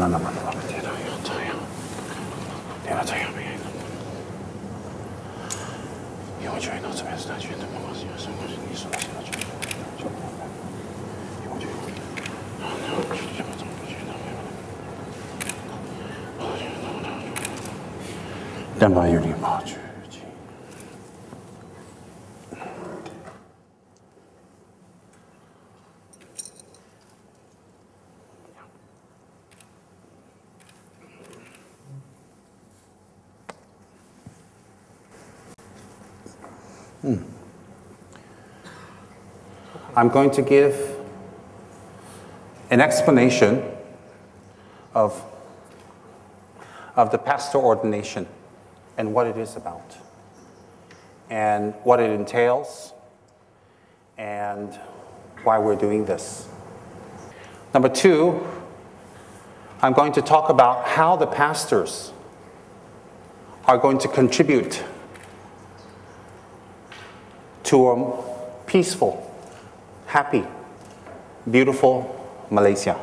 那么多了，这样这样，这样这样没有。因为觉得这边是他觉得妈妈是有什么事，你说他觉得就因为觉得，但把有礼貌去。I'm going to give an explanation of the pastoral ordination and what it is about, and what it entails, and why we're doing this. Number two, I'm going to talk about how the pastors are going to contribute to a peaceful, happy, beautiful Malaysia.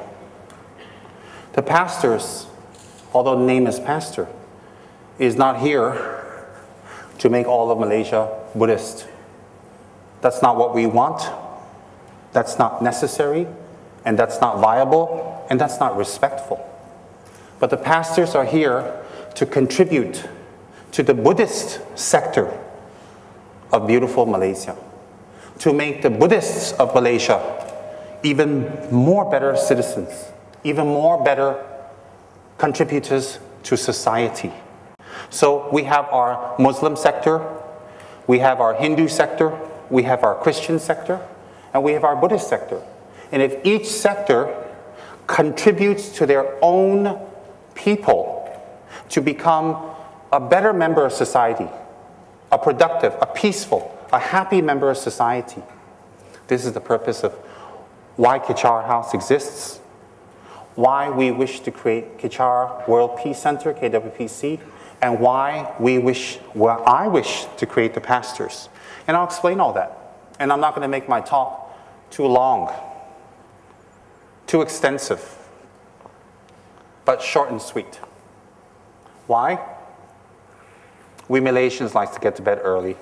The pastors, although the name is pastor, is not here to make all of Malaysia Buddhist. That's not what we want. That's not necessary, and that's not viable, and that's not respectful. But the pastors are here to contribute to the Buddhist sector of beautiful Malaysia, to make the Buddhists of Malaysia even more better citizens, even more better contributors to society. So we have our Muslim sector, we have our Hindu sector, we have our Christian sector, and we have our Buddhist sector. And if each sector contributes to their own people to become a better member of society, a productive, a peaceful, a happy member of society. This is the purpose of why Kechara House exists, why we wish to create Kechara World Peace Center, KWPC, and why I wish to create the pastors. And I'll explain all that. And I'm not going to make my talk too long, too extensive, but short and sweet. Why? We Malaysians like to get to bed early.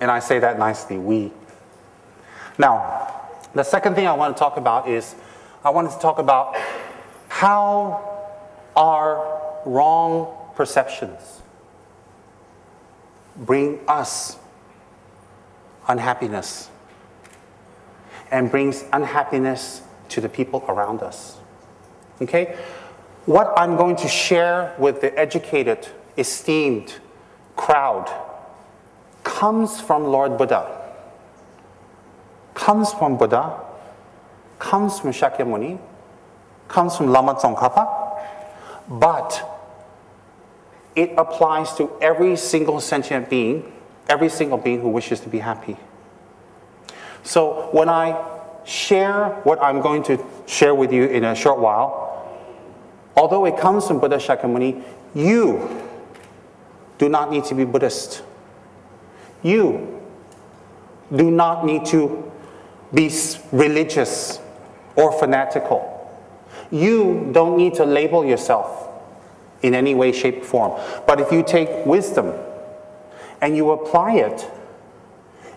And I say that nicely, we. Now, the second thing I want to talk about is, I wanted to talk about how our wrong perceptions bring us unhappiness and brings unhappiness to the people around us. Okay? What I'm going to share with the educated, esteemed crowd comes from Lord Buddha, comes from Buddha, comes from Shakyamuni, comes from Lama Tsongkhapa, but it applies to every single sentient being, every single being who wishes to be happy. So when I share what I'm going to share with you in a short while, although it comes from Buddha Shakyamuni, you do not need to be Buddhist. You do not need to be religious or fanatical. You don't need to label yourself in any way, shape, or form. But if you take wisdom and you apply it,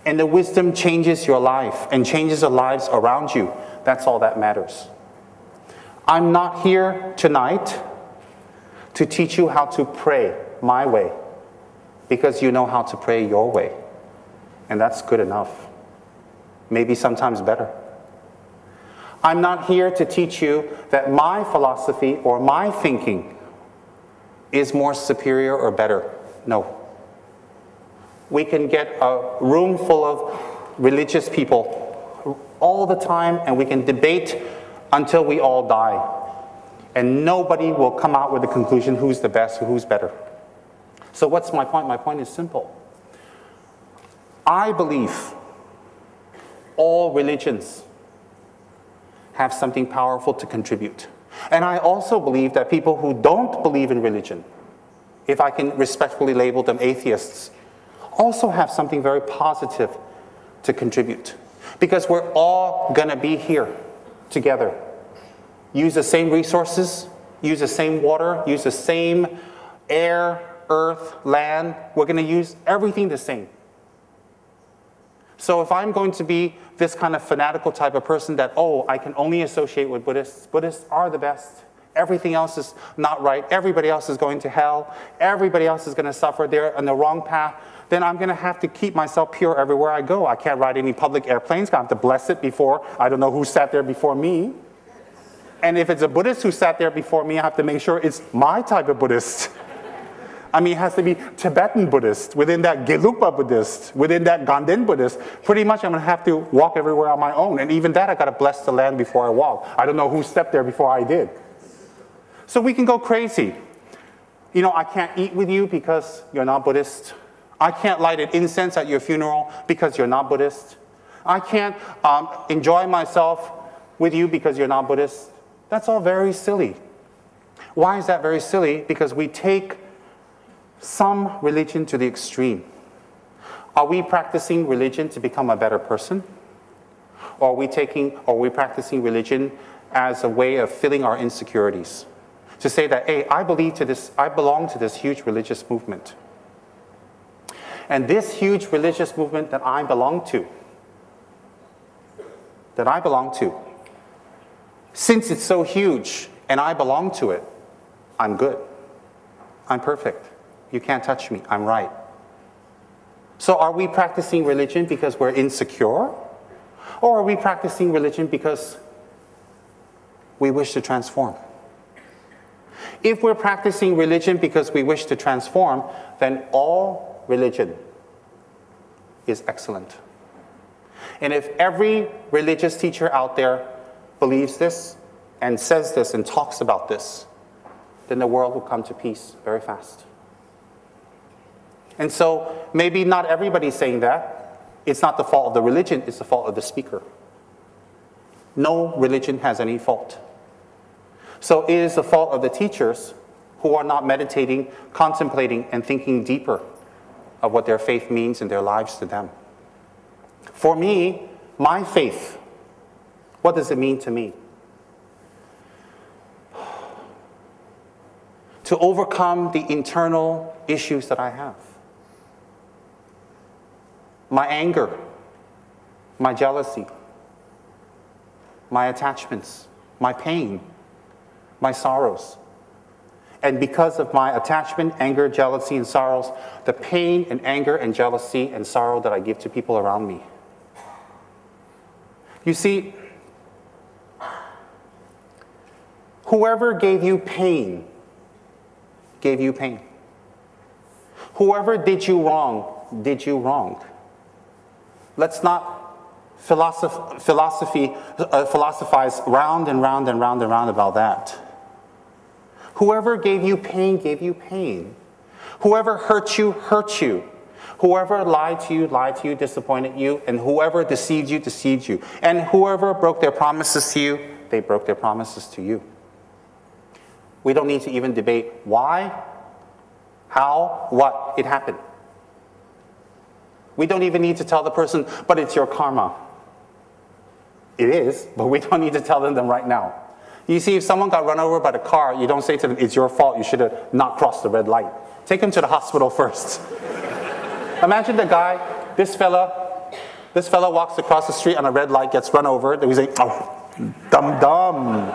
and the wisdom changes your life and changes the lives around you, that's all that matters. I'm not here tonight to teach you how to pray my way, because you know how to pray your way. And that's good enough. Maybe sometimes better. I'm not here to teach you that my philosophy or my thinking is more superior or better. No. We can get a room full of religious people all the time, and we can debate until we all die. And nobody will come out with a conclusion who's the best or who's better. So what's my point? My point is simple. I believe all religions have something powerful to contribute. And I also believe that people who don't believe in religion, if I can respectfully label them atheists, also have something very positive to contribute. Because we're all going to be here together use the same resources, use the same water, use the same air, earth, land. We're going to use everything the same. So if I'm going to be this kind of fanatical type of person that, oh, I can only associate with Buddhists, Buddhists are the best. Everything else is not right. Everybody else is going to hell. Everybody else is going to suffer. They're on the wrong path. Then I'm going to have to keep myself pure everywhere I go. I can't ride any public airplanes. I have to bless it before. I don't know who sat there before me. And if it's a Buddhist who sat there before me, I have to make sure it's my type of Buddhist. I mean, it has to be Tibetan Buddhist, within that Gelugpa Buddhist, within that Ganden Buddhist. Pretty much I'm going to have to walk everywhere on my own. And even that, I got to bless the land before I walk. I don't know who stepped there before I did. So we can go crazy. You know, I can't eat with you because you're not Buddhist. I can't light an incense at your funeral because you're not Buddhist. I can't enjoy myself with you because you're not Buddhist. That's all very silly. Why is that very silly? Because we take some religion to the extreme. Are we practicing religion to become a better person? Or are we practicing religion as a way of filling our insecurities? To say that, hey, I belong to this huge religious movement. And this huge religious movement that I belong to, since it's so huge and I belong to it, I'm good. I'm perfect. You can't touch me. I'm right. So are we practicing religion because we're insecure? Or are we practicing religion because we wish to transform? If we're practicing religion because we wish to transform, then all religion is excellent. And if every religious teacher out there believes this and says this and talks about this, then the world will come to peace very fast. And so maybe not everybody's saying that. It's not the fault of the religion, it's the fault of the speaker. No religion has any fault. So it is the fault of the teachers who are not meditating, contemplating, and thinking deeper of what their faith means in their lives to them. For me, my faith, what does it mean to me? To overcome the internal issues that I have. My anger, my jealousy, my attachments, my pain, my sorrows. And because of my attachment, anger, jealousy, and sorrows, the pain and anger and jealousy and sorrow that I give to people around me. You see, whoever gave you pain, gave you pain. Whoever did you wrong, did you wrong. Let's not philosophize round and round and round and round about that. Whoever gave you pain, gave you pain. Whoever hurt you, hurt you. Whoever lied to you, disappointed you. And whoever deceived you, deceived you. And whoever broke their promises to you, they broke their promises to you. We don't need to even debate why, how, what, it happened. We don't even need to tell the person, but it's your karma. It is, but we don't need to tell them right now. You see, if someone got run over by the car, you don't say to them, it's your fault, you should have not crossed the red light. Take them to the hospital first. Imagine the guy, this fella walks across the street on a red light, gets run over, then we say, oh, dumb.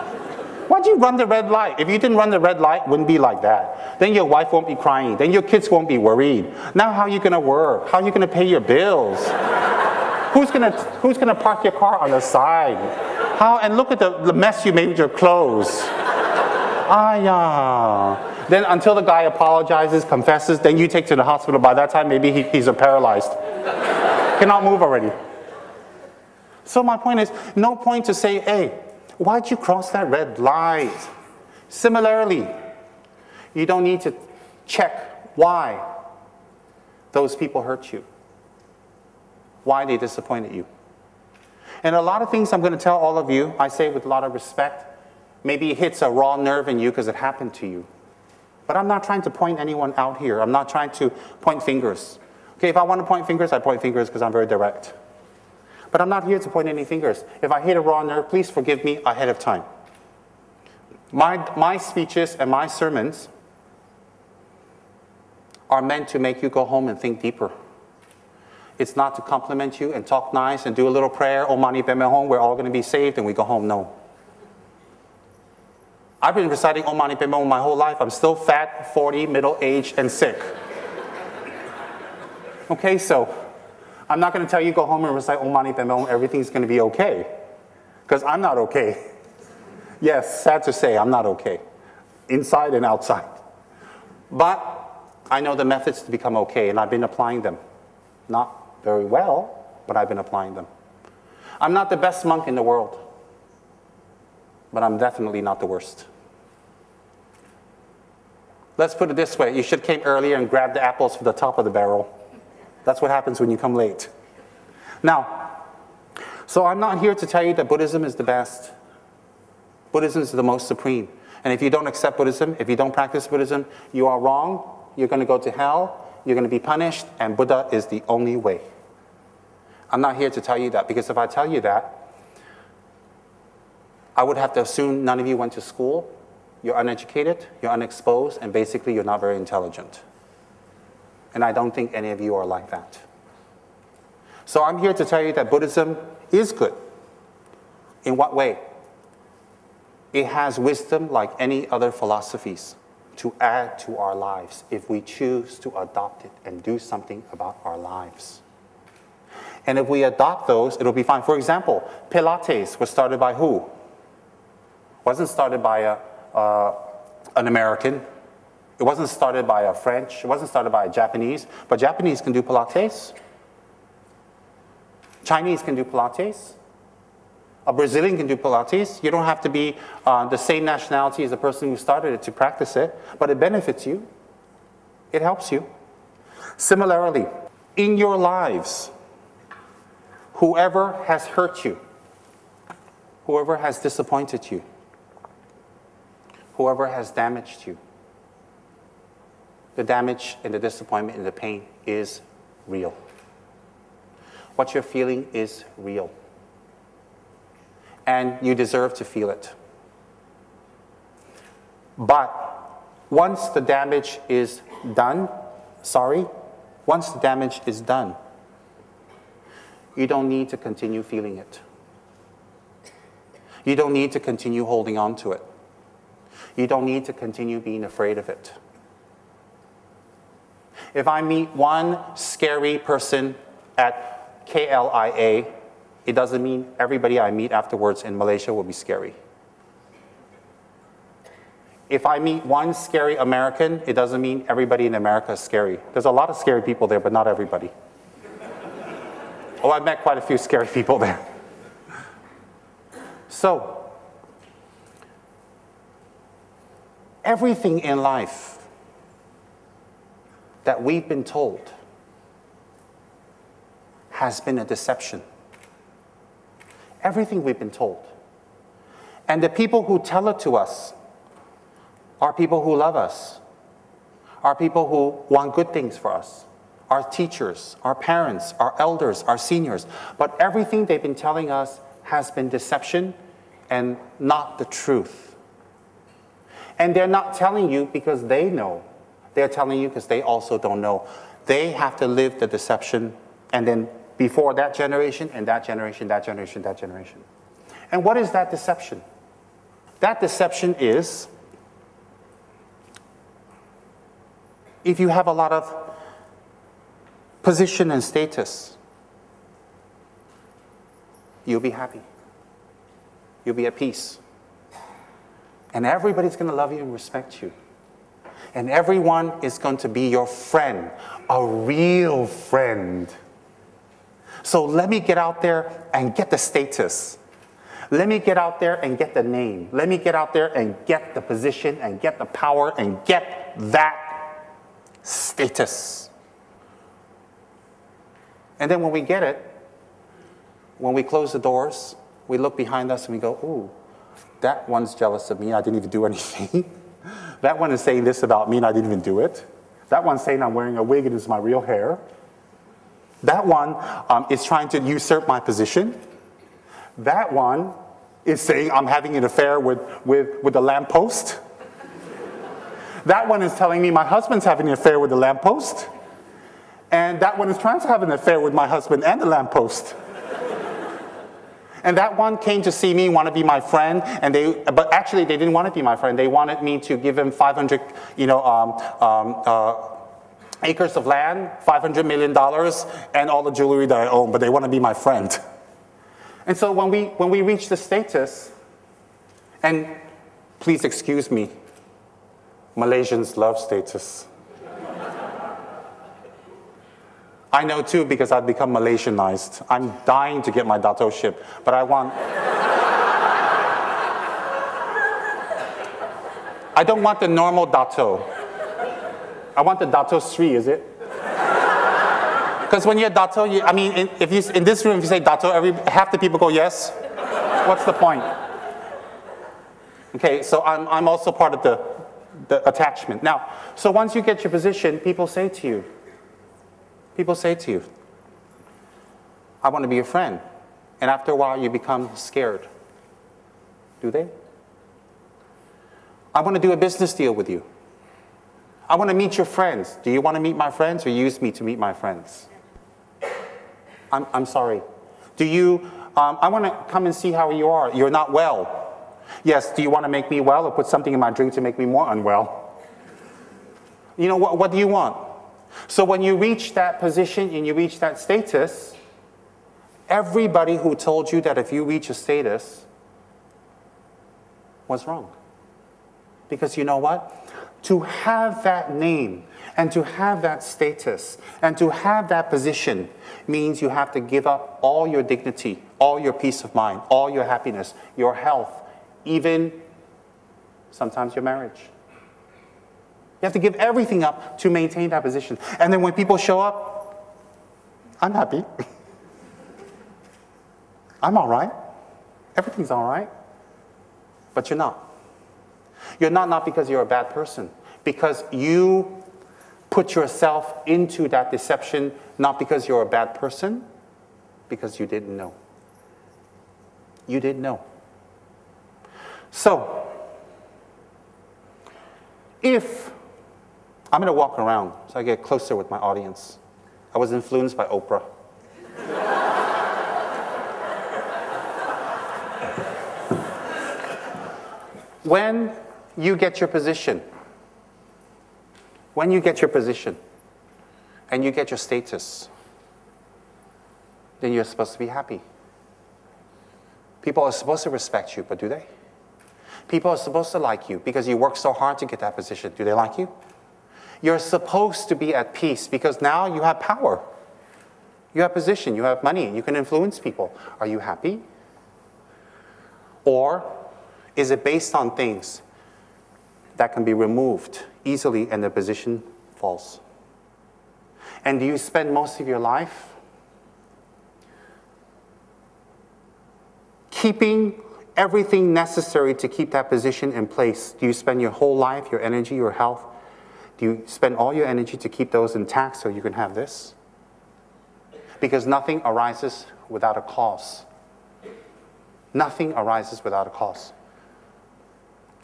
Why'd you run the red light? If you didn't run the red light, it wouldn't be like that. Then your wife won't be crying. Then your kids won't be worried. Now how are you going to work? How are you going to pay your bills? Who's gonna park your car on the side? And look at the mess you made with your clothes. Then until the guy apologizes, confesses, then you take to the hospital. By that time, maybe he's paralyzed. Cannot move already. So my point is, no point to say, hey, why'd you cross that red light? Similarly, you don't need to check why those people hurt you, why they disappointed you. And a lot of things I'm going to tell all of you, I say with a lot of respect. Maybe it hits a raw nerve in you because it happened to you. But I'm not trying to point anyone out here. I'm not trying to point fingers. Okay, if I want to point fingers, I point fingers because I'm very direct. But I'm not here to point any fingers. If I hit a raw nerve, please forgive me ahead of time. My speeches and my sermons are meant to make you go home and think deeper. It's not to compliment you and talk nice and do a little prayer, Om Mani Padme Hum, we're all going to be saved, and we go home. No. I've been reciting Om Mani Padme Hum my whole life. I'm still fat, 40, middle-aged, and sick. Okay, so I'm not going to tell you go home and recite Om Mani Padme Hum, everything's going to be okay. Because I'm not okay. Yes, sad to say, I'm not okay. Inside and outside. But I know the methods to become okay, and I've been applying them. Not very well, but I've been applying them. I'm not the best monk in the world, but I'm definitely not the worst. Let's put it this way. You should have came earlier and grabbed the apples from the top of the barrel. That's what happens when you come late. Now, so I'm not here to tell you that Buddhism is the best. Buddhism is the most supreme. And if you don't accept Buddhism, if you don't practice Buddhism, you are wrong. You're going to go to hell. You're going to be punished. And Buddha is the only way. I'm not here to tell you that, because if I tell you that, I would have to assume none of you went to school, you're uneducated, you're unexposed, and basically you're not very intelligent. And I don't think any of you are like that. So I'm here to tell you that Buddhism is good. In what way? It has wisdom like any other philosophies to add to our lives if we choose to adopt it and do something about our lives. And if we adopt those, it'll be fine. For example, Pilates was started by who? Wasn't started by an American. It wasn't started by a French. It wasn't started by a Japanese. But Japanese can do Pilates. Chinese can do Pilates. A Brazilian can do Pilates. You don't have to be the same nationality as the person who started it to practice it, but it benefits you. It helps you. Similarly, in your lives, whoever has hurt you, whoever has disappointed you, whoever has damaged you, the damage and the disappointment and the pain is real. What you're feeling is real. And you deserve to feel it. But once the damage is done, once the damage is done, you don't need to continue feeling it. You don't need to continue holding on to it. You don't need to continue being afraid of it. If I meet one scary person at KLIA, it doesn't mean everybody I meet afterwards in Malaysia will be scary. If I meet one scary American, it doesn't mean everybody in America is scary. There's a lot of scary people there, but not everybody. Oh, I've met quite a few scary people there. So, everything in life that we've been told has been a deception. Everything we've been told. And the people who tell it to us are people who love us, are people who want good things for us, our teachers, our parents, our elders, our seniors. But everything they've been telling us has been deception and not the truth. And they're not telling you because they know. They're telling you because they also don't know. They have to live the deception, and then before that generation, and that generation, that generation, that generation. And what is that deception? That deception is, if you have a lot of position and status, you'll be happy. You'll be at peace. And everybody's going to love you and respect you. And everyone is going to be your friend, a real friend. So let me get out there and get the status. Let me get out there and get the name. Let me get out there and get the position and get the power and get that status. And then when we get it, when we close the doors, we look behind us and we go, ooh, that one's jealous of me. I didn't even do anything. That one is saying this about me and I didn't even do it. That one's saying I'm wearing a wig and it's my real hair. That one is trying to usurp my position. That one is saying I'm having an affair with the lamppost. That one is telling me my husband's having an affair with the lamppost. And that one is trying to have an affair with my husband and the lamppost. And that one came to see me, want to be my friend, but actually they didn't want to be my friend. They wanted me to give them 500, acres of land, $500 million, and all the jewelry that I own, but they want to be my friend. And so when we reach the status, and please excuse me, Malaysians love status. I know too, because I've become Malaysianized. I'm dying to get my dato-ship, but I don't want the normal dato. I want the dato Sri, is it? Because when you're dato, in this room, if you say dato, half the people go yes. What's the point? Okay, so I'm also part of the attachment. Now, so once you get your position, people say to you, I want to be your friend. And after a while, you become scared. Do they? I want to do a business deal with you. I want to meet your friends. Do you want to meet my friends or use me to meet my friends? I'm sorry. Do you, I want to come and see how you are. You're not well. Yes, do you want to make me well or put something in my drink to make me more unwell? You know, what do you want? So when you reach that position and you reach that status, everybody who told you that if you reach a status was wrong. Because you know what? To have that name and to have that status and to have that position means you have to give up all your dignity, all your peace of mind, all your happiness, your health, even sometimes your marriage. You have to give everything up to maintain that position. And then when people show up, I'm happy. I'm all right. Everything's all right. But you're not. You're not because you're a bad person. Because you put yourself into that deception, not because you're a bad person, because you didn't know. You didn't know. So, if I'm going to walk around so I get closer with my audience. I was influenced by Oprah. When you get your position, and you get your status, then you're supposed to be happy. People are supposed to respect you, but do they? People are supposed to like you because you work so hard to get that position. Do they like you? You're supposed to be at peace because now you have power. You have position, you have money, you can influence people. Are you happy? Or is it based on things that can be removed easily and the position falls? And do you spend most of your life keeping everything necessary to keep that position in place? Do you spend your whole life, your energy, your health? Do you spend all your energy to keep those intact so you can have this? Because nothing arises without a cause. Nothing arises without a cause.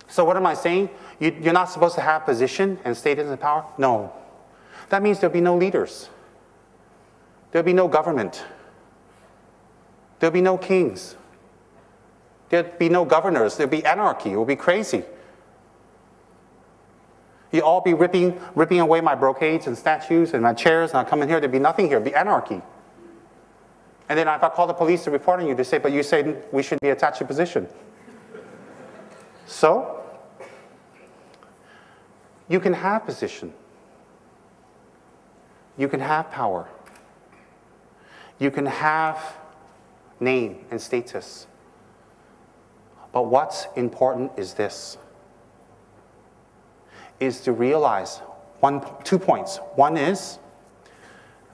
So what am I saying? You're not supposed to have position and status and power? No. That means there'll be no leaders. There'll be no government. There'll be no kings. There'll be no governors. There'll be anarchy. It will be crazy. You'll all be ripping away my brocades and statues and my chairs, and I'll come in here, there'll be nothing here. It'll be anarchy. And then if I call the police to report on you, they say, but you said we should be attached to position. So, you can have position. You can have power. You can have name and status. But what's important is this, is to realize 2 points. One is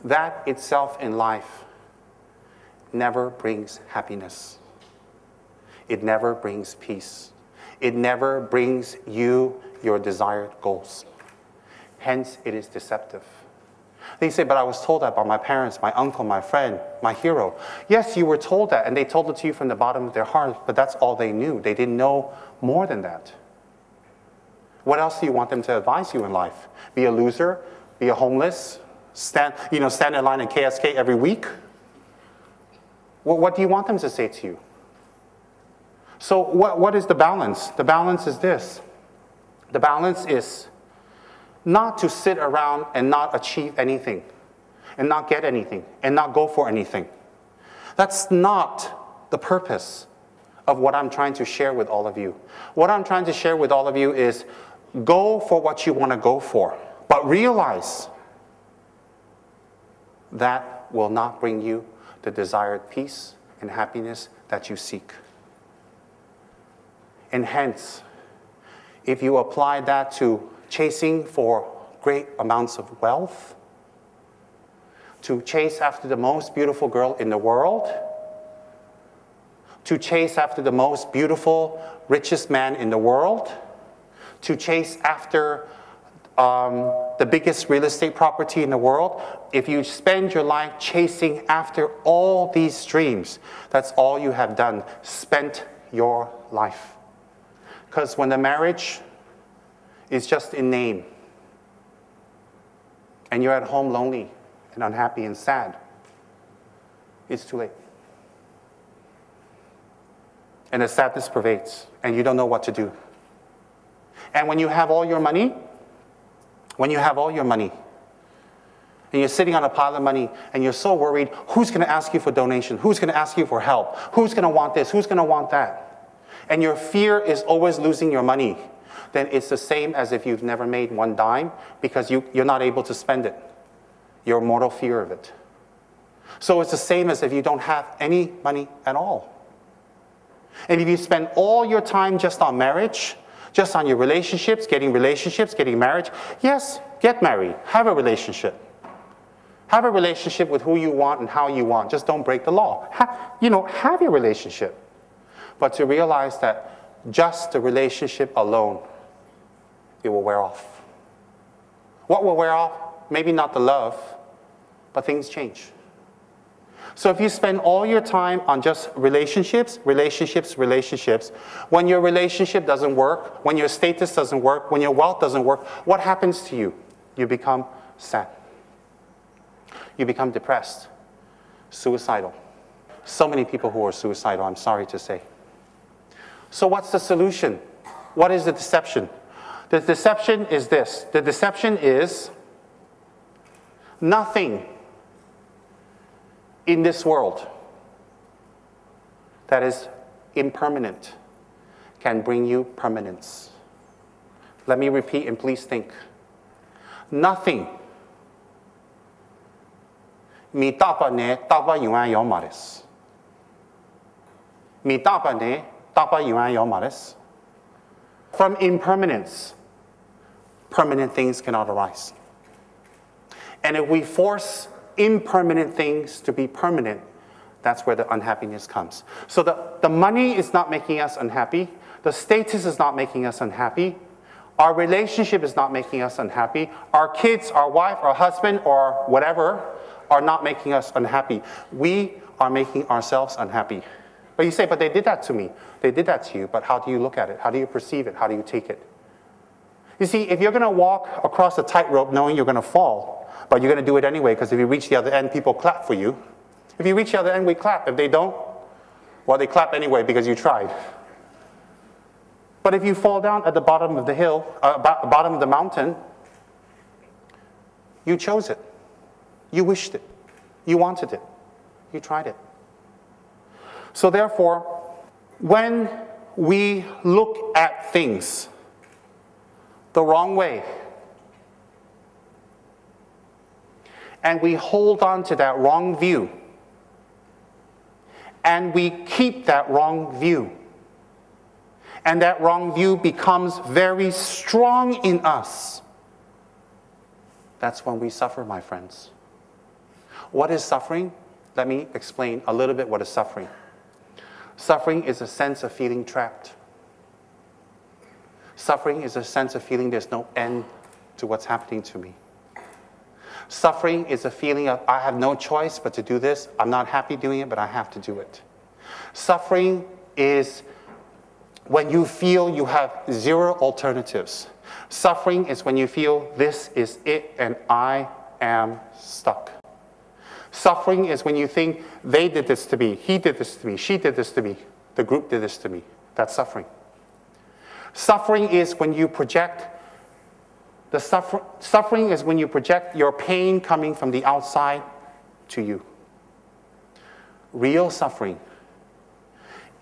that itself in life never brings happiness. It never brings peace. It never brings you your desired goals. Hence, it is deceptive. They say, but I was told that by my parents, my uncle, my friend, my hero. Yes, you were told that, and they told it to you from the bottom of their heart, but that's all they knew. They didn't know more than that. What else do you want them to advise you in life? Be a loser? Be a homeless? Stand in line in KSK every week? Well, what do you want them to say to you? So what is the balance? The balance is this. The balance is not to sit around and not achieve anything, and not get anything, and not go for anything. That's not the purpose of what I'm trying to share with all of you. What I'm trying to share with all of you is go for what you want to go for, but realize that will not bring you the desired peace and happiness that you seek. And hence, if you apply that to chasing for great amounts of wealth, to chase after the most beautiful girl in the world, to chase after the most beautiful, richest man in the world, to chase after the biggest real estate property in the world, if you spend your life chasing after all these dreams, that's all you have done, spent your life. Because when the marriage is just in name, and you're at home lonely and unhappy and sad, it's too late. And the sadness pervades, and you don't know what to do. And when you have all your money, and you're sitting on a pile of money, and you're so worried, who's going to ask you for donation? Who's going to ask you for help? Who's going to want this? Who's going to want that? And your fear is always losing your money. Then it's the same as if you've never made one dime because you're not able to spend it. Your mortal fear of it. So it's the same as if you don't have any money at all. And if you spend all your time just on marriage, just on your relationships, getting marriage, yes, get married, have a relationship. Have a relationship with who you want and how you want. Just don't break the law. Have your relationship. But to realize that just the relationship alone, it will wear off. What will wear off? Maybe not the love, but things change. So if you spend all your time on just relationships, when your relationship doesn't work, when your status doesn't work, when your wealth doesn't work, what happens to you? You become sad. You become depressed, suicidal. So many people who are suicidal, I'm sorry to say. So what's the solution? What is the deception? The deception is this. The deception is nothing in this world that is impermanent can bring you permanence. Let me repeat and please think. Nothing. From impermanence, permanent things cannot arise. And if we force impermanent things to be permanent, that's where the unhappiness comes. So the money is not making us unhappy. The status is not making us unhappy. Our relationship is not making us unhappy. Our kids, our wife, our husband, or whatever are not making us unhappy. We are making ourselves unhappy. But you say, but they did that to me. They did that to you, but how do you look at it? How do you perceive it? How do you take it? You see, if you're going to walk across a tightrope knowing you're going to fall, but you're going to do it anyway, because if you reach the other end, people clap for you. If you reach the other end, we clap. If they don't, well, they clap anyway because you tried. But if you fall down at the bottom of the hill, bottom of the mountain, you chose it. You wished it. You wanted it. You tried it. So therefore, when we look at things the wrong way, and we hold on to that wrong view, and we keep that wrong view, and that wrong view becomes very strong in us, that's when we suffer, my friends. What is suffering? Let me explain a little bit what is suffering. Suffering is a sense of feeling trapped. Suffering is a sense of feeling there's no end to what's happening to me. Suffering is a feeling of, I have no choice but to do this. I'm not happy doing it, but I have to do it. Suffering is when you feel you have zero alternatives. Suffering is when you feel this is it and I am stuck. Suffering is when you think they did this to me, he did this to me, she did this to me, the group did this to me. That's suffering. Suffering is when you project suffering is when you project your pain coming from the outside to you. Real suffering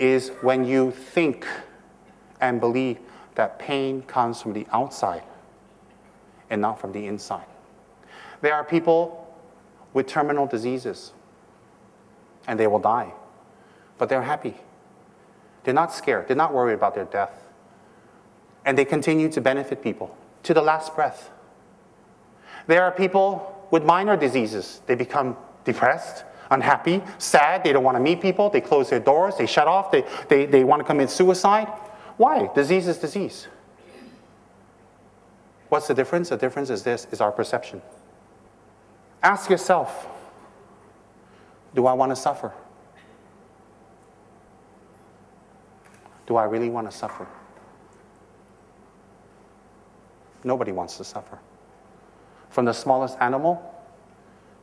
is when you think and believe that pain comes from the outside and not from the inside. There are people with terminal diseases, and they will die, but they're happy. They're not scared. They're not worried about their death. And they continue to benefit people to the last breath. There are people with minor diseases. They become depressed, unhappy, sad. They don't want to meet people. They close their doors. They shut off. They want to commit suicide. Why? Disease is disease. What's the difference? The difference is this, is our perception. Ask yourself, do I want to suffer? Do I really want to suffer? Nobody wants to suffer. From the smallest animal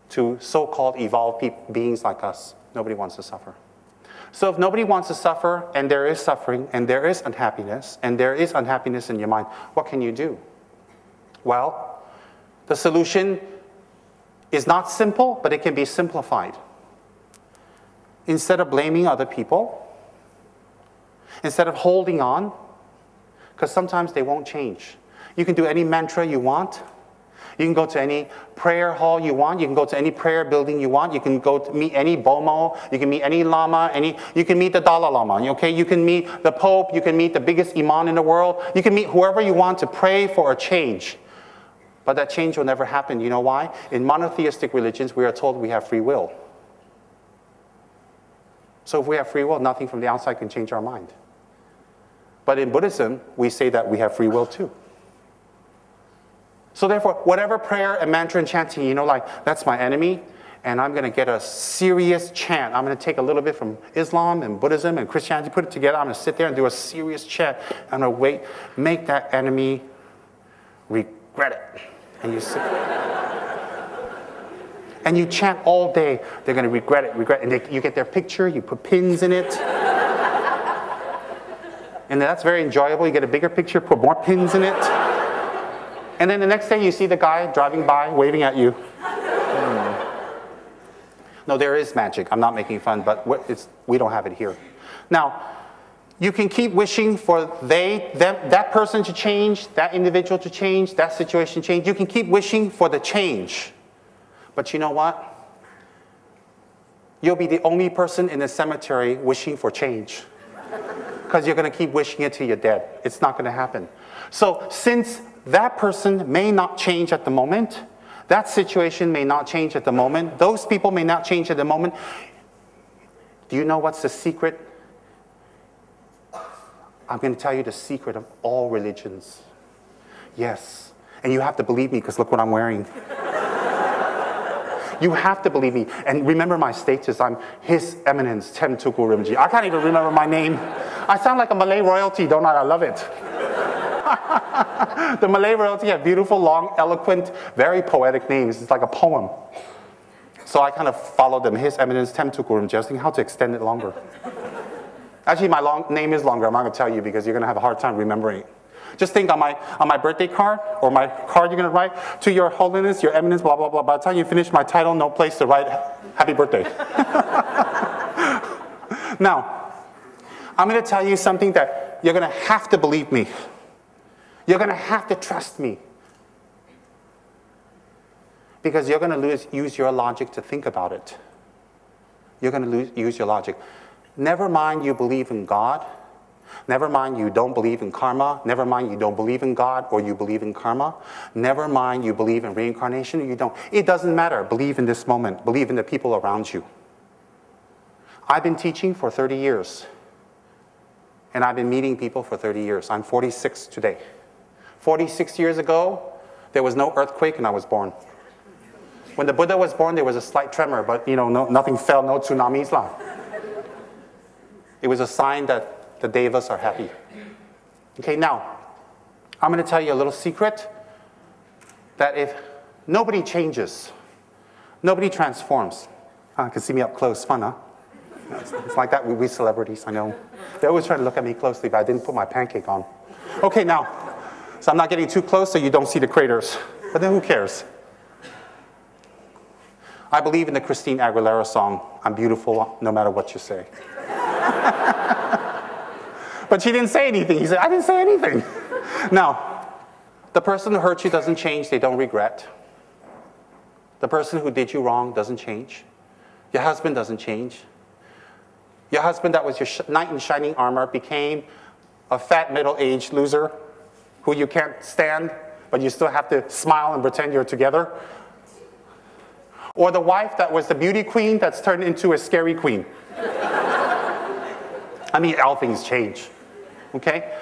to so-called evolved beings like us, nobody wants to suffer. So if nobody wants to suffer, and there is suffering, and there is unhappiness in your mind, what can you do? Well, the solution is not simple, but it can be simplified. Instead of blaming other people, instead of holding on, because sometimes they won't change. You can do any mantra you want. You can go to any prayer hall you want. You can go to any prayer building you want. You can go to meet any Bomo. You can meet any Lama. You can meet the Dalai Lama. Okay? You can meet the Pope. You can meet the biggest Imam in the world. You can meet whoever you want to pray for a change. But that change will never happen. You know why? In monotheistic religions, we are told we have free will. So if we have free will, nothing from the outside can change our mind. But in Buddhism, we say that we have free will too. So therefore, whatever prayer and mantra and chanting, you know, like, that's my enemy, and I'm going to get a serious chant. I'm going to take a little bit from Islam and Buddhism and Christianity, put it together. I'm going to sit there and do a serious chant. I'm going to make that enemy regret it. And you sit and you chant all day. They're going to regret it. And you get their picture, you put pins in it. And that's very enjoyable. You get a bigger picture, put more pins in it. And then the next day you see the guy driving by, waving at you. No, there is magic. I'm not making fun, but we don't have it here. Now, you can keep wishing for that person to change, that individual to change, that situation to change. You can keep wishing for the change. But you know what? You'll be the only person in the cemetery wishing for change. Because you're going to keep wishing it till you're dead. It's not going to happen. So since that person may not change at the moment, that situation may not change at the moment, those people may not change at the moment, do you know what's the secret? I'm going to tell you the secret of all religions. Yes. And you have to believe me, because look what I'm wearing. You have to believe me. And remember my status. I'm His Eminence Tem Tuku Rimji. I can't even remember my name. I sound like a Malay royalty, don't I? I love it. The Malay royalty have beautiful, long, eloquent, very poetic names. It's like a poem. So I kind of followed them. His Eminence Tem Tuku Rimji. I was thinking how to extend it longer. Actually, my name is longer. I'm not going to tell you because you're going to have a hard time remembering it. Just think on my birthday card, or my card you're going to write, to Your Holiness, Your Eminence, blah, blah, blah. By the time you finish my title, no place to write happy birthday. Now, I'm going to tell you something that you're going to have to believe me. You're going to have to trust me. Because you're going to use your logic to think about it. You're going to use your logic. Never mind you believe in God. Never mind you don't believe in karma. Never mind you don't believe in God or you believe in karma. Never mind you believe in reincarnation or you don't. It doesn't matter. Believe in this moment. Believe in the people around you. I've been teaching for 30 years. And I've been meeting people for 30 years. I'm 46 today. 46 years ago, there was no earthquake and I was born. When the Buddha was born, there was a slight tremor, but nothing fell, no tsunamis. It was a sign that the devas are happy. Okay, now, I'm going to tell you a little secret, that if nobody changes, nobody transforms. You can see me up close, fun, huh? It's like that with we celebrities, I know. They always try to look at me closely, but I didn't put my pancake on. Okay, now, so I'm not getting too close so you don't see the craters. But then who cares? I believe in the Christine Aguilera song, I'm beautiful no matter what you say. But she didn't say anything. He said, I didn't say anything. Now, the person who hurt you doesn't change, they don't regret. The person who did you wrong doesn't change. Your husband doesn't change. Your husband that was your knight in shining armor became a fat middle-aged loser who you can't stand, but you still have to smile and pretend you're together. Or the wife that was the beauty queen that's turned into a scary queen. I mean, all things change, okay?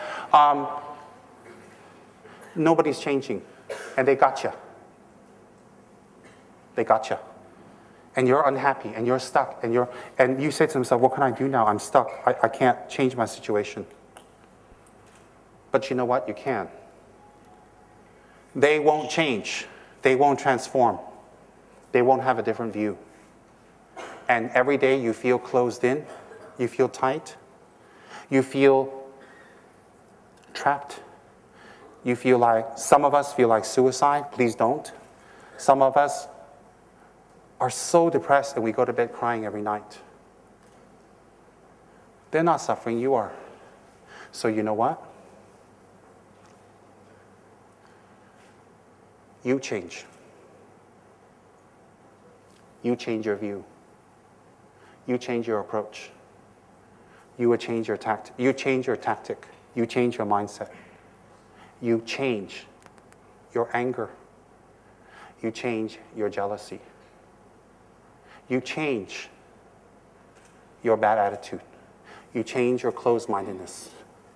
Nobody's changing, and they got you. They got you. And you're unhappy, and you're stuck, and you say to yourself, what can I do now? I'm stuck. I can't change my situation. But you know what? You can. They won't change. They won't transform. They won't have a different view. And every day you feel closed in, you feel tight, you feel trapped. You feel like, some of us feel like suicide. Please don't. Some of us are so depressed and we go to bed crying every night. They're not suffering, you are. So you know what? You change. You change your view. You change your approach. You will change your tactic. You change your tactic. You change your mindset. You change your anger. You change your jealousy. You change your bad attitude. You change your closed-mindedness.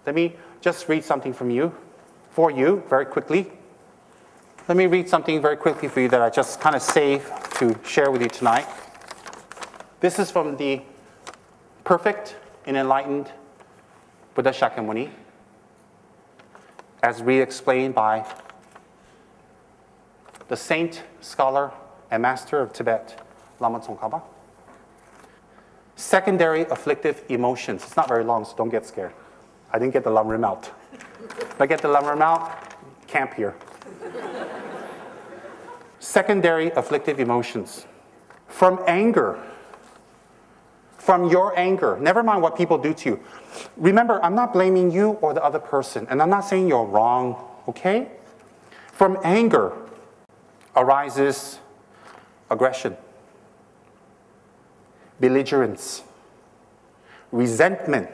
Let me just read something from you, for you, very quickly. Let me read something very quickly for you that I just kind of saved to share with you tonight. This is from the perfect and enlightened Buddha Shakyamuni, as re-explained by the saint, scholar, and master of Tibet, Lama Tsongkhapa. Secondary afflictive emotions. It's not very long, so don't get scared. I didn't get the Lamrim out. If I get the Lamrim out, camp here. Secondary afflictive emotions. From anger. From your anger. Never mind what people do to you. Remember, I'm not blaming you or the other person, and I'm not saying you're wrong, okay? From anger arises aggression, belligerence, resentment,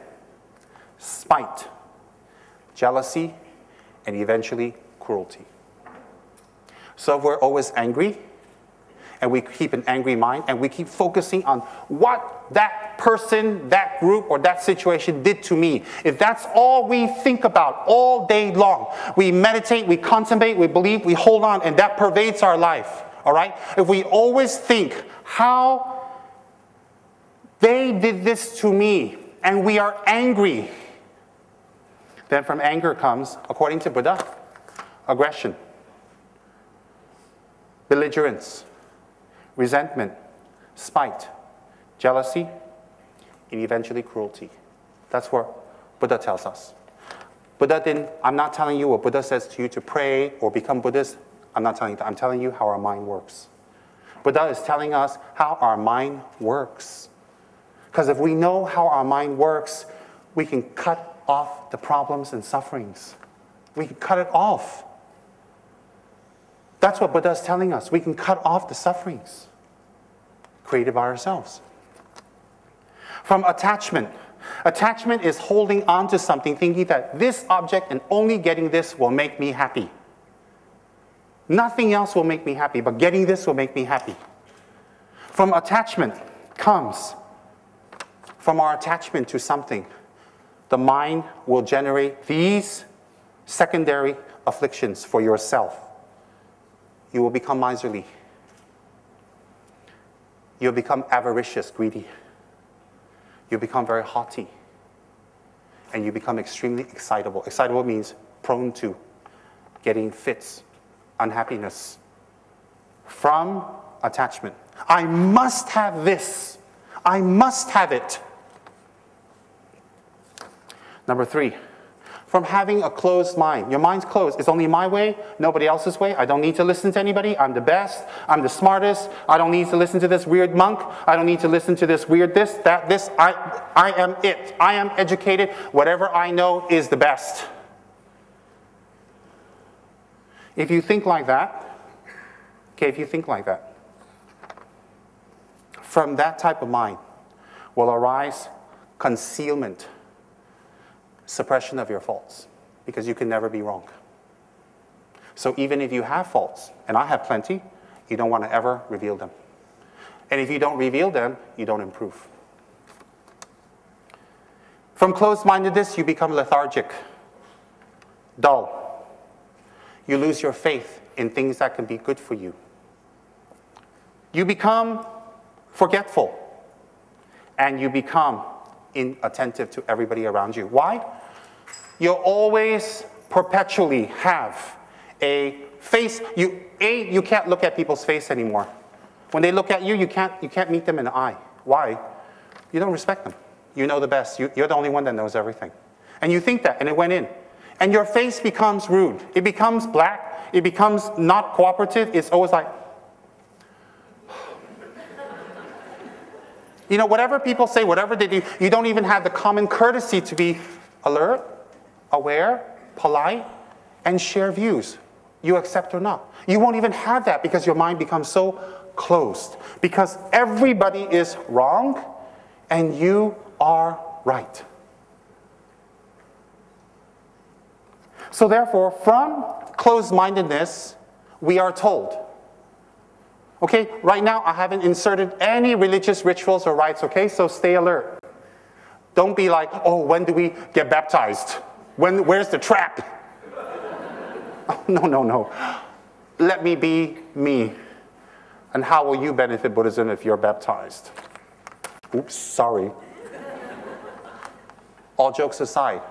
spite, jealousy, and eventually cruelty. So if we're always angry, and we keep an angry mind, and we keep focusing on what that person, that group, or that situation did to me, if that's all we think about all day long, we meditate, we contemplate, we believe, we hold on, and that pervades our life, all right? If we always think how they did this to me, and we are angry, then from anger comes, according to Buddha, aggression, belligerence, resentment, spite, jealousy, and eventually cruelty. That's what Buddha tells us. I'm not telling you what Buddha says to you to pray or become Buddhist. I'm not telling you that. I'm telling you how our mind works. Buddha is telling us how our mind works. Because if we know how our mind works, we can cut off the problems and sufferings. We can cut it off. That's what Buddha is telling us. We can cut off the sufferings created by ourselves. From attachment. Attachment is holding on to something, thinking that this object and only getting this will make me happy. Nothing else will make me happy, but getting this will make me happy. From attachment comes, from our attachment to something, the mind will generate these secondary afflictions for yourself. You will become miserly. you'll become avaricious, greedy. You become very haughty. And you become extremely excitable. Excitable means prone to getting fits, unhappiness from attachment. I must have this. I must have it. Number 3, from having a closed mind. Your mind's closed. It's only my way, nobody else's way. I don't need to listen to anybody. I'm the best. I'm the smartest. I don't need to listen to this weird monk. I don't need to listen to this weird this, that, this. I am it. I am educated. Whatever I know is the best. If you think like that, from that type of mind will arise concealment, suppression of your faults, because you can never be wrong. So even if you have faults, and I have plenty, you don't want to ever reveal them. And if you don't reveal them, you don't improve. From closed-mindedness, you become lethargic, dull. You lose your faith in things that can be good for you. You become forgetful, and you become inattentive to everybody around you. Why? You'll always perpetually have a face. You can't look at people's face anymore. When they look at you, you can't meet them in the eye. Why? You don't respect them. You know the best. You're the only one that knows everything. And you think that, and it went in. And your face becomes rude. It becomes black. It becomes not cooperative. It's always like, you know, whatever people say, whatever they do, you don't even have the common courtesy to be alert, aware, polite, and share views, you accept or not. You won't even have that because your mind becomes so closed. Because everybody is wrong and you are right. So therefore, from closed-mindedness, we are told, okay, right now I haven't inserted any religious rituals or rites, okay, so stay alert. Don't be like, oh, when do we get baptized? Where's the trap? Oh, no. Let me be me. And how will you benefit Buddhism if you're baptized? Oops, sorry. All jokes aside,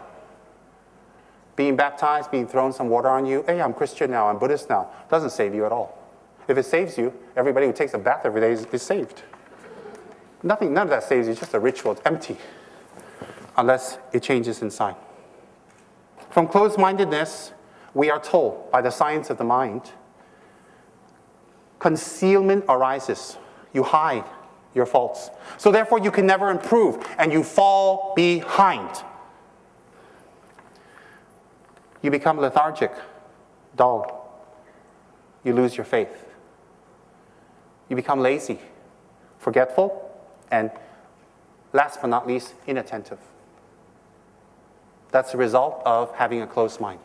being baptized, being thrown some water on you, hey, I'm Christian now, I'm Buddhist now, doesn't save you at all. If it saves you, everybody who takes a bath every day is saved. None of that saves you, it's just a ritual, it's empty. Unless it changes inside. From closed-mindedness, we are told by the science of the mind, concealment arises. You hide your faults. So therefore you can never improve and you fall behind. You become lethargic, dull. You lose your faith. You become lazy, forgetful, and last but not least, inattentive. That's the result of having a closed mind.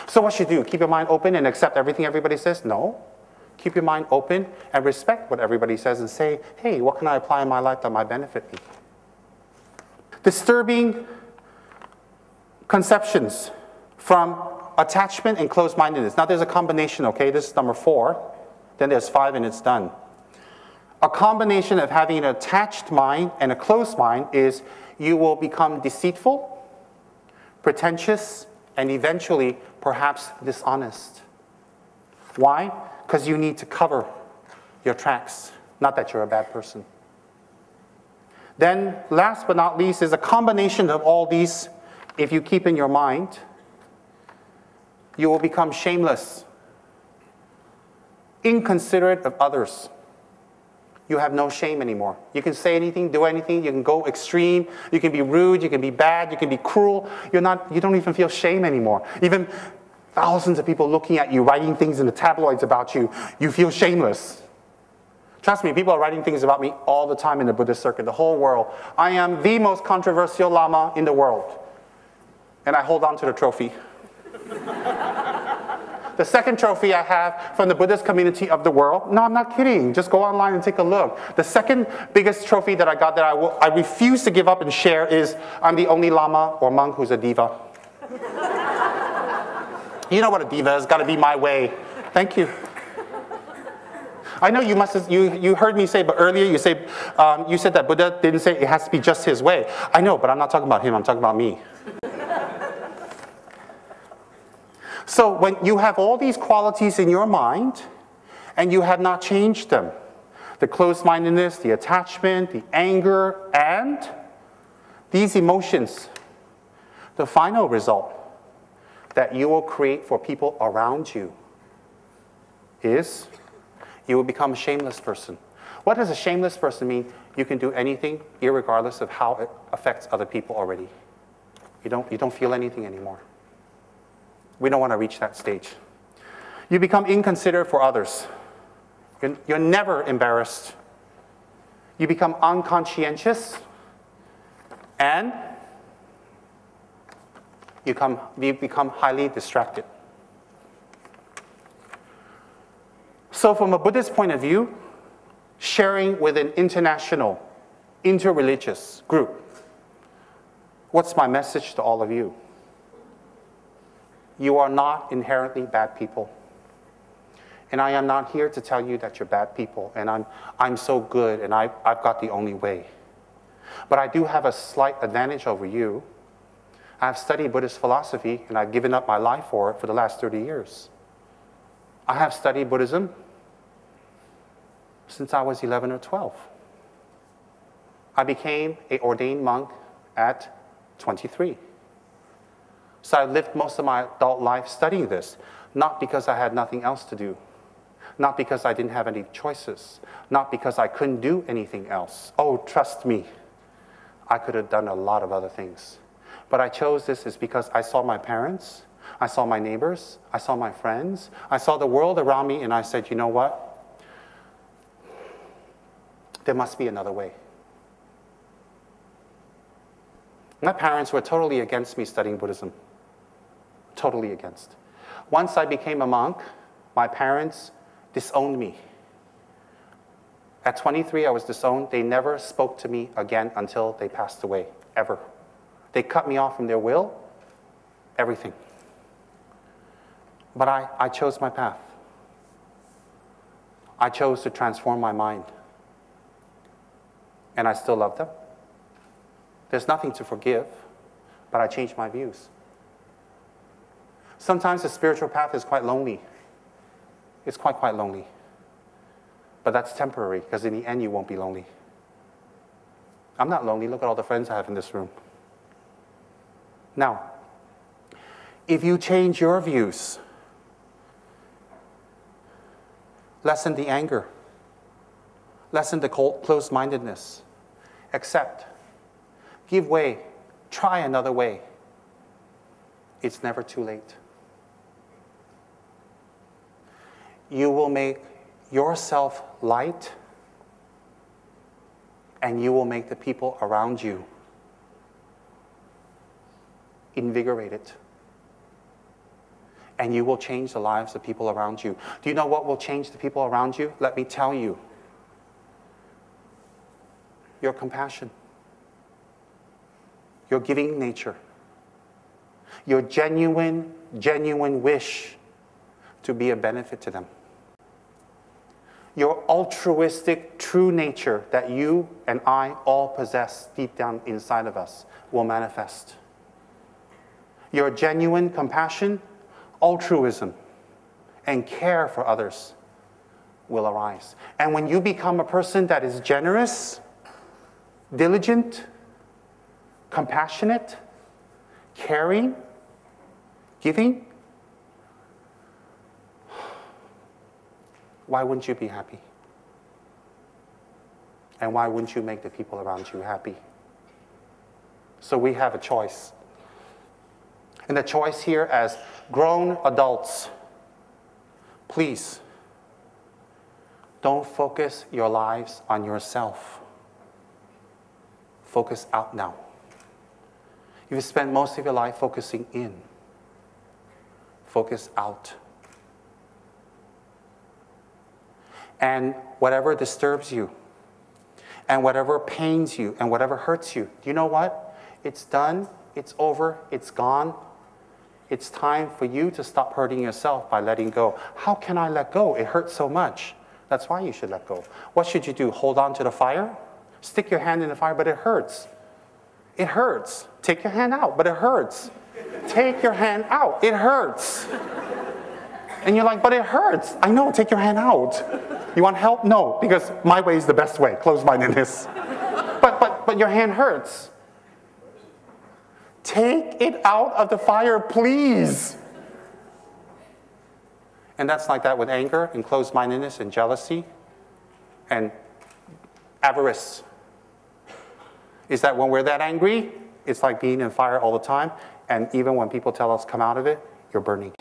So what should you do? Keep your mind open and accept everything everybody says? No. Keep your mind open and respect what everybody says and say, hey, what can I apply in my life that might benefit me? Disturbing conceptions from attachment and closed-mindedness. Now there's a combination, okay? This is number 4. Then there's 5 and it's done. A combination of having an attached mind and a closed mind is you will become deceitful, pretentious, and eventually perhaps dishonest. Why? Because you need to cover your tracks. Not that you're a bad person. Then last but not least is a combination of all these. If you keep in your mind, you will become shameless, inconsiderate of others. You have no shame anymore. You can say anything, do anything, you can go extreme, you can be rude, you can be bad, you can be cruel. You don't even feel shame anymore. Even thousands of people looking at you, writing things in the tabloids about you, you feel shameless. Trust me, people are writing things about me all the time in the Buddhist circuit, the whole world. I am the most controversial Lama in the world. And I hold on to the trophy. The second trophy I have from the Buddhist community of the world, no, I'm not kidding, just go online and take a look. The second biggest trophy that I got that I refuse to give up and share is I'm the only Lama or monk who's a diva. You know what a diva is, gotta be my way. Thank you. I know you must have, you heard me say, but earlier you said that Buddha didn't say it has to be just his way. I know, but I'm not talking about him, I'm talking about me. So when you have all these qualities in your mind, and you have not changed them, the closed-mindedness, the attachment, the anger, and these emotions, the final result that you will create for people around you is you will become a shameless person. What does a shameless person mean? You can do anything irregardless of how it affects other people already. You don't feel anything anymore. We don't want to reach that stage. You become inconsiderate for others. You're never embarrassed. You become unconscientious, and you become highly distracted. So from a Buddhist point of view, sharing with an international, interreligious group, what's my message to all of you? You are not inherently bad people. And I am not here to tell you that you're bad people, and I'm so good, and I've got the only way. But I do have a slight advantage over you. I've studied Buddhist philosophy, and I've given up my life for it for the last 30 years. I have studied Buddhism since I was 11 or 12. I became an ordained monk at 23. So I lived most of my adult life studying this, not because I had nothing else to do, not because I didn't have any choices, not because I couldn't do anything else. Oh, trust me, I could have done a lot of other things. But I chose this is because I saw my parents, I saw my neighbors, I saw my friends, I saw the world around me, and I said, you know what? There must be another way. My parents were totally against me studying Buddhism. Totally against. Once I became a monk, my parents disowned me. At 23, I was disowned. They never spoke to me again until they passed away, ever. They cut me off from their will, everything. But I chose my path. I chose to transform my mind. And I still love them. There's nothing to forgive, but I changed my views. Sometimes the spiritual path is quite lonely. It's quite lonely. But that's temporary, because in the end you won't be lonely. I'm not lonely. Look at all the friends I have in this room. Now, if you change your views, lessen the anger, lessen the closed-mindedness, accept, give way, try another way, it's never too late. You will make yourself light, and you will make the people around you invigorated. And you will change the lives of people around you. Do you know what will change the people around you? Let me tell you. Your compassion. Your giving nature. Your genuine wish to be a benefit to them. Your altruistic, true nature that you and I all possess deep down inside of us will manifest. Your genuine compassion, altruism, and care for others will arise. And when you become a person that is generous, diligent, compassionate, caring, giving, why wouldn't you be happy? And why wouldn't you make the people around you happy? So we have a choice. And the choice here as grown adults, please don't focus your lives on yourself. Focus out now. You spend most of your life focusing in. Focus out. And whatever disturbs you, and whatever pains you, and whatever hurts you, do you know what? It's done, it's over, it's gone. It's time for you to stop hurting yourself by letting go. How can I let go? It hurts so much. That's why you should let go. What should you do? Hold on to the fire? Stick your hand in the fire, but it hurts. It hurts. Take your hand out, but it hurts. Take your hand out. It hurts. And you're like, but it hurts. I know, take your hand out. You want help? No, because my way is the best way, closed-mindedness. But your hand hurts. Take it out of the fire, please. And that's like that with anger and closed-mindedness and jealousy and avarice. Is that when we're that angry, it's like being in fire all the time. And even when people tell us come out of it, you're burning.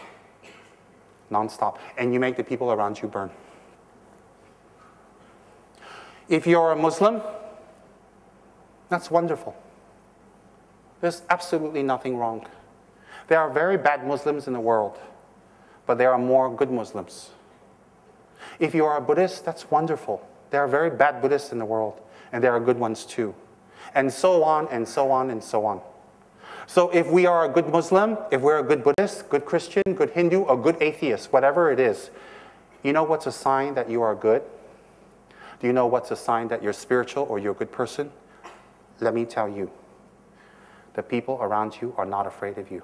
Non-stop. And you make the people around you burn. If you're a Muslim, that's wonderful. There's absolutely nothing wrong. There are very bad Muslims in the world, but there are more good Muslims. If you are a Buddhist, that's wonderful. There are very bad Buddhists in the world, and there are good ones too. And so on, and so on, and so on. So if we are a good Muslim, if we're a good Buddhist, good Christian, good Hindu, a good atheist, whatever it is, you know what's a sign that you are good? Do you know what's a sign that you're spiritual or you're a good person? Let me tell you. The people around you are not afraid of you.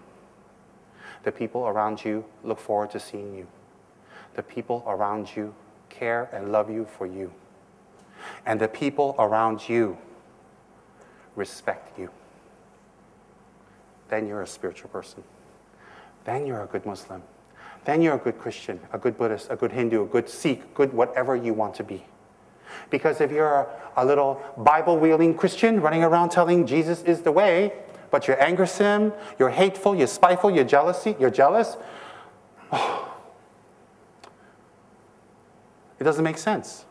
The people around you look forward to seeing you. The people around you care and love you for you. And the people around you respect you. Then you're a spiritual person. Then you're a good Muslim. Then you're a good Christian, a good Buddhist, a good Hindu, a good Sikh, good whatever you want to be. Because if you're a little Bible-wielding Christian running around telling Jesus is the way, but you're angersome, you're hateful, you're spiteful, you're jealous, oh, it doesn't make sense.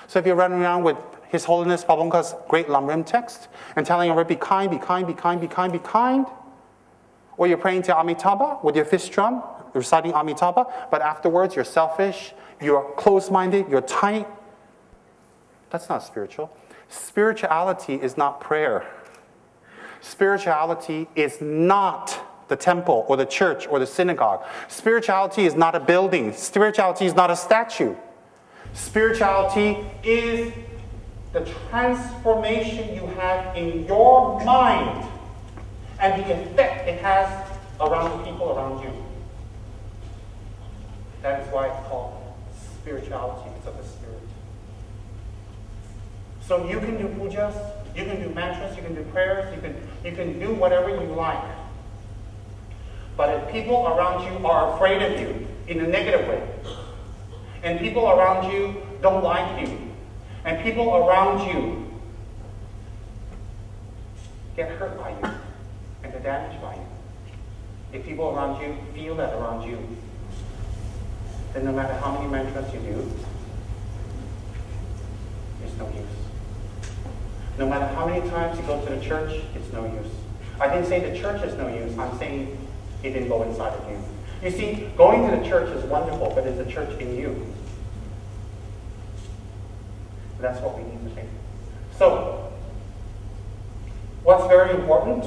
So if you're running around with His Holiness Pabongka's great Lamrim text and telling everybody, be kind, be kind, be kind, be kind, be kind, or you're praying to Amitabha with your fist drum, reciting Amitabha, but afterwards you're selfish, you're closed-minded, you're tight, that's not spiritual. Spirituality is not prayer. Spirituality is not the temple or the church or the synagogue. Spirituality is not a building. Spirituality is not a statue. Spirituality is the transformation you have in your mind and the effect it has around the people around you. That is why it's called spirituality. It's of the spirit. So you can do pujas, you can do mantras, you can do prayers, you can do whatever you like. But if people around you are afraid of you in a negative way, and people around you don't like you, and people around you get hurt by you, and they're damaged by you, if people around you feel that around you, then no matter how many mantras you do, it's no use. No matter how many times you go to the church, it's no use. I didn't say the church is no use. I'm saying it didn't go inside of you. You see, going to the church is wonderful, but is the church in you? That's what we need to think. So, what's very important?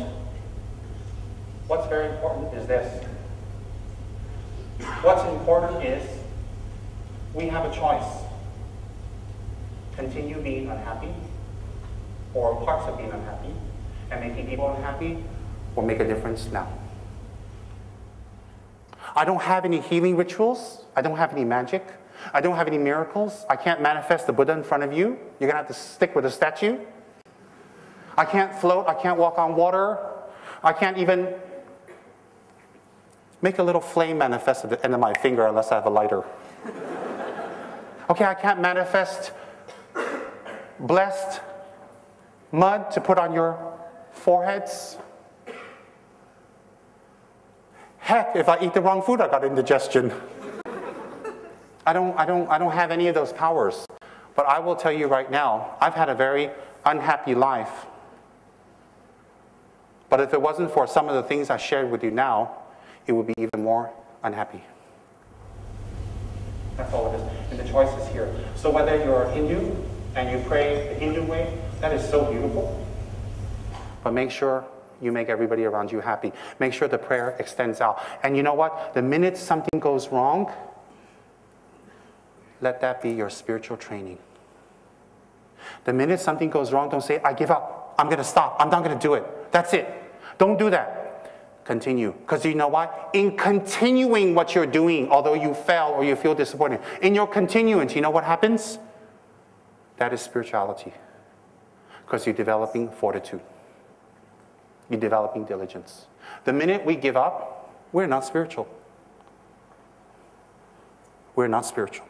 What's very important is this. What's important is we have a choice. Continue being unhappy, or parts of being unhappy, and making people unhappy, or make a difference now. I don't have any healing rituals. I don't have any magic. I don't have any miracles. I can't manifest the Buddha in front of you. You're going to have to stick with a statue. I can't float. I can't walk on water. I can't even make a little flame manifest at the end of my finger unless I have a lighter. Okay, I can't manifest blessed mud to put on your foreheads. Heck, if I eat the wrong food, I got indigestion. I don't have any of those powers. But I will tell you right now, I've had a very unhappy life. But if it wasn't for some of the things I shared with you now, it would be even more unhappy. That's all it is. And the choice is here. So whether you're a Hindu and you pray the Hindu way, that is so beautiful. But make sure you make everybody around you happy. Make sure the prayer extends out. And you know what? The minute something goes wrong, let that be your spiritual training. The minute something goes wrong, don't say, I give up. I'm going to stop. I'm not going to do it. That's it. Don't do that. Continue. Because you know why? In continuing what you're doing, although you fail or you feel disappointed, in your continuance, you know what happens? That is spirituality. Because you're developing fortitude. You're developing diligence. The minute we give up, we're not spiritual. We're not spiritual.